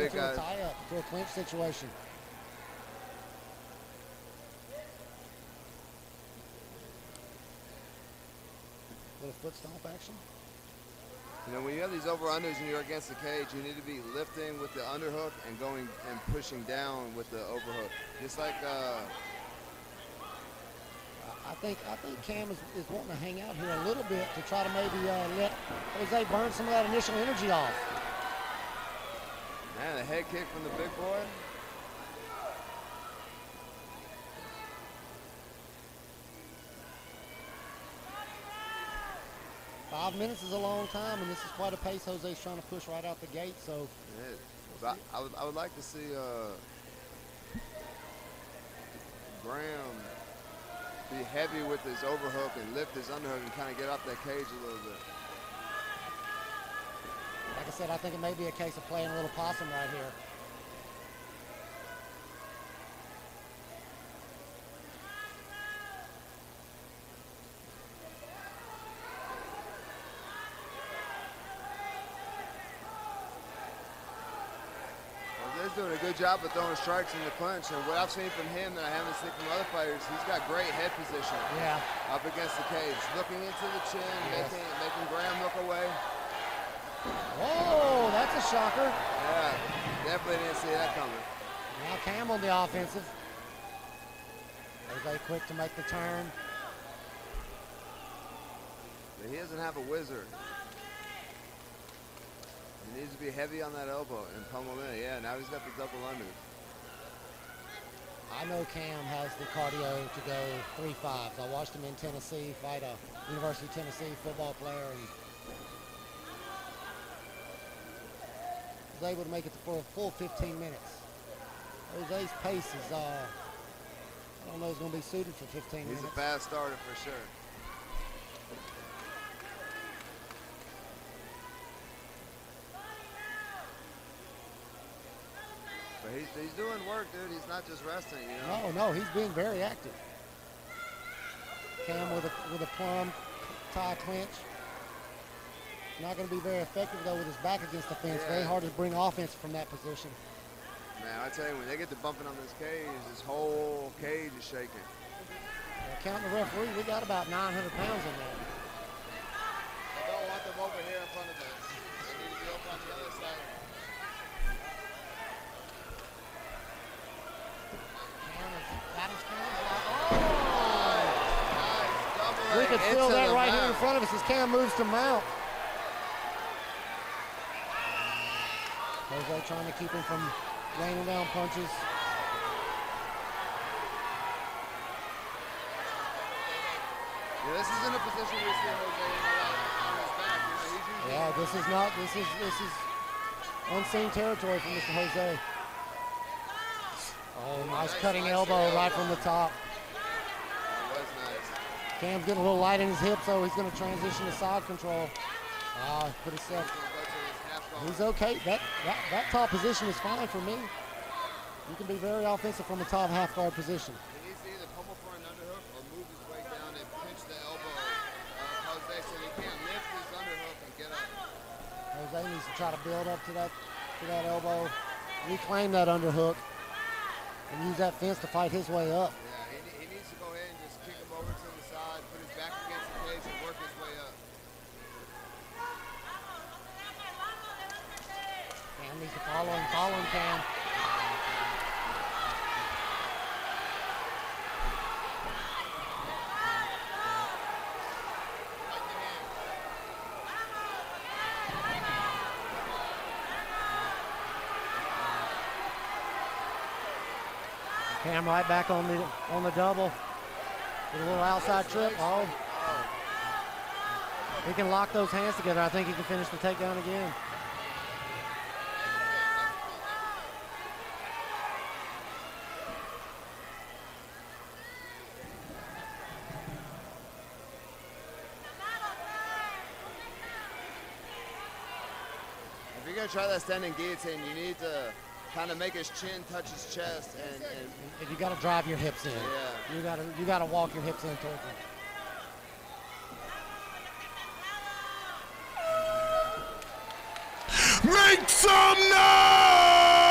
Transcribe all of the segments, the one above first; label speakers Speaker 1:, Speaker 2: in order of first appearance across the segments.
Speaker 1: big
Speaker 2: into
Speaker 1: guys.
Speaker 2: a tie-up, to a clinch situation. Little foot stomp action.
Speaker 1: You know, when you have these over-unders and you're against the cage, you need to be lifting with the underhook and going and pushing down with the overhook. Just like
Speaker 2: I think Cam is wanting to hang out here a little bit to try to maybe let Jose burn some of that initial energy off.
Speaker 1: Man, a head kick from the big boy.
Speaker 2: 5 minutes is a long time, and this is quite a pace Jose's trying to push right out the gate. So
Speaker 1: It is. I would like to see Graham be heavy with his overhook and lift his underhook and kind of get off that cage a little bit.
Speaker 2: like I said, I think it may be a case of playing a little possum right here.
Speaker 1: He's doing a good job of throwing strikes in the clinch, and what I've seen from him that I haven't seen from other fighters, he's got great head position.
Speaker 2: Yeah.
Speaker 1: Up against the cage, looking into the chin,
Speaker 2: Yes.
Speaker 1: making Graham look away.
Speaker 2: Oh, that's a shocker.
Speaker 1: Yeah, definitely didn't see that coming.
Speaker 2: Now Cam on the offensive. Jose quick to make the turn.
Speaker 1: But he doesn't have a wizard. He needs to be heavy on that elbow and pummel in. Yeah, now he's got the double under.
Speaker 2: I know Cam has the cardio to go 3-5s. I watched him in Tennessee fight a University of Tennessee football player, and was able to make it for a full 15 minutes. Jose's pace is, I don't know, is going to be suited for 15 minutes.
Speaker 1: He's a fast starter for sure. But he's doing work, dude. He's not just resting, you know?
Speaker 2: No, he's being very active. Cam with a plum tie clinch. Not going to be very effective, though, with his back against the fence.
Speaker 1: Yeah.
Speaker 2: Very hard to bring offense from that position.
Speaker 1: Man, I tell you, when they get to bumping on this cage, this whole cage is shaking.
Speaker 2: Counting the referee, we got about 900 pounds in there.
Speaker 1: I don't want them over here in front of us. They need to be over on the other side.
Speaker 2: We could feel that right here in front of us as Cam moves to mount. Jose trying to keep him from laying down punches.
Speaker 1: Yeah, this isn't a position we see Jose in a lot on his back. You know, he's usually
Speaker 2: This is unseen territory for Mr. Jose. Oh, nice cutting elbow right from the top.
Speaker 1: That was nice.
Speaker 2: Cam's getting a little light in his hip, so he's going to transition to side control. Pretty set. He's okay. That top position is fine for me. You can be very offensive from a top half guard position.
Speaker 1: He needs to either pummel for an underhook or move his way down and pinch the elbow of Jose so he can't lift his underhook and get up.
Speaker 2: Jose needs to try to build up to that elbow, reclaim that underhook, and use that fence to fight his way up.
Speaker 1: Yeah, he needs to go ahead and just kick him over to the side, put his back against the cage and work his way up.
Speaker 2: Cam needs to follow him, Cam. Cam right back on the double with a little outside trip. Oh, he can lock those hands together. I think he can finish the takedown again.
Speaker 1: If you're going to try that standing guillotine, you need to kind of make his chin touch his chest, and
Speaker 2: you got to drive your hips in.
Speaker 1: Yeah.
Speaker 2: You got to walk your hips in towards him.
Speaker 3: Make some noise!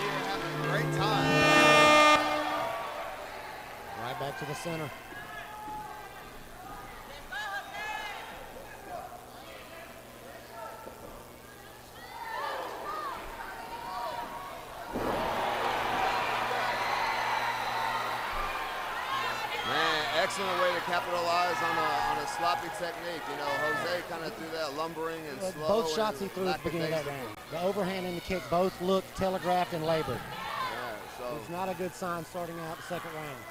Speaker 1: here having a great time.
Speaker 2: Right back to the center.
Speaker 1: Excellent way to capitalize on a sloppy technique. You know, Jose kind of threw that lumbering and slow.
Speaker 2: Both shots he threw at the beginning of that round. The overhand and the kick both looked telegraphed and labored.
Speaker 1: Yeah, so
Speaker 2: it's not a good sign starting out the second round.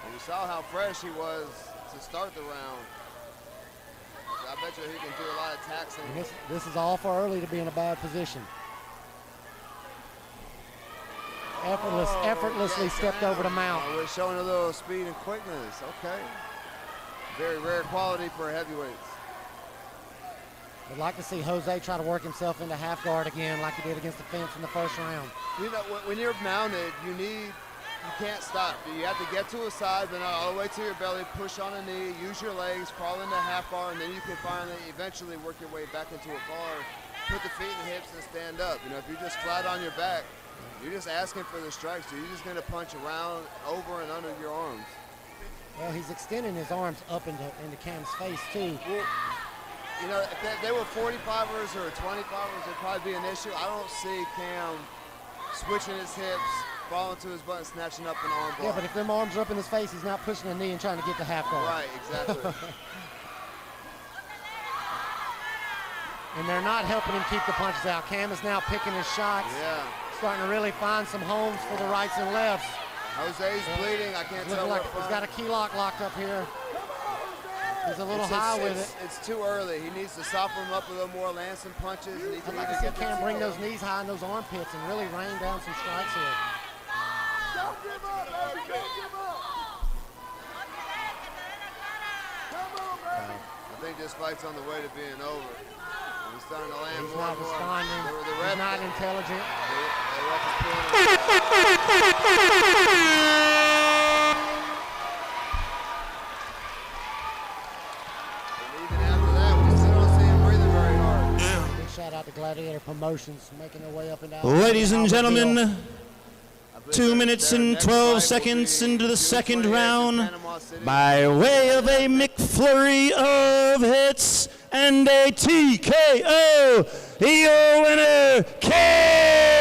Speaker 1: And we saw how fresh he was to start the round. So I bet you he can do a lot of taxing.
Speaker 2: This is all for early to be in a bad position. Effortlessly stepped over the mount.
Speaker 1: We're showing a little speed and quickness. Okay. Very rare quality for heavyweights.
Speaker 2: I'd like to see Jose try to work himself into half guard again like he did against the fence in the first round.
Speaker 1: You know, when you're mounted, you can't stop. You have to get to a side, but not all the way to your belly, push on a knee, use your legs, crawl into half guard, and then you can finally eventually work your way back into a guard, put the feet in the hips and stand up. You know, if you're just flat on your back, you're just asking for the strikes. So you're just going to punch around, over, and under your arms.
Speaker 2: Well, he's extending his arms up into Cam's face, too.
Speaker 1: Well, you know, if they were 45ers or 25ers, it'd probably be an issue. I don't see Cam switching his hips, falling to his butt, and snatching up an arm bar.
Speaker 2: Yeah, but if them arms are up in his face, he's not pushing a knee and trying to get the half guard.
Speaker 1: Right, exactly.
Speaker 2: And they're not helping him keep the punches out. Cam is now picking his shots.
Speaker 1: Yeah.
Speaker 2: Starting to really find some homes for the rights and lefts.
Speaker 1: Jose's bleeding. I can't tell
Speaker 2: like he's got a key lock locked up here. He's a little high with it.
Speaker 1: It's too early. He needs to soften him up a little more, land some punches. And
Speaker 2: I'd like to see Cam bring those knees high in those armpits and really rain down some strikes here.
Speaker 3: Don't give up, baby. Don't give up. Come on, baby.
Speaker 1: I think this fight's on the way to being over. He's starting to land
Speaker 2: He's
Speaker 1: more
Speaker 2: not
Speaker 1: and more.
Speaker 2: responding. He's not intelligent.
Speaker 1: The ref is pulling
Speaker 2: Shout out to Gladiator Promotions making their way up and down.
Speaker 4: Ladies and gentlemen, 2 minutes and 12 seconds into the second round, by way of a McFlurry of hits and a TKO, your winner, K.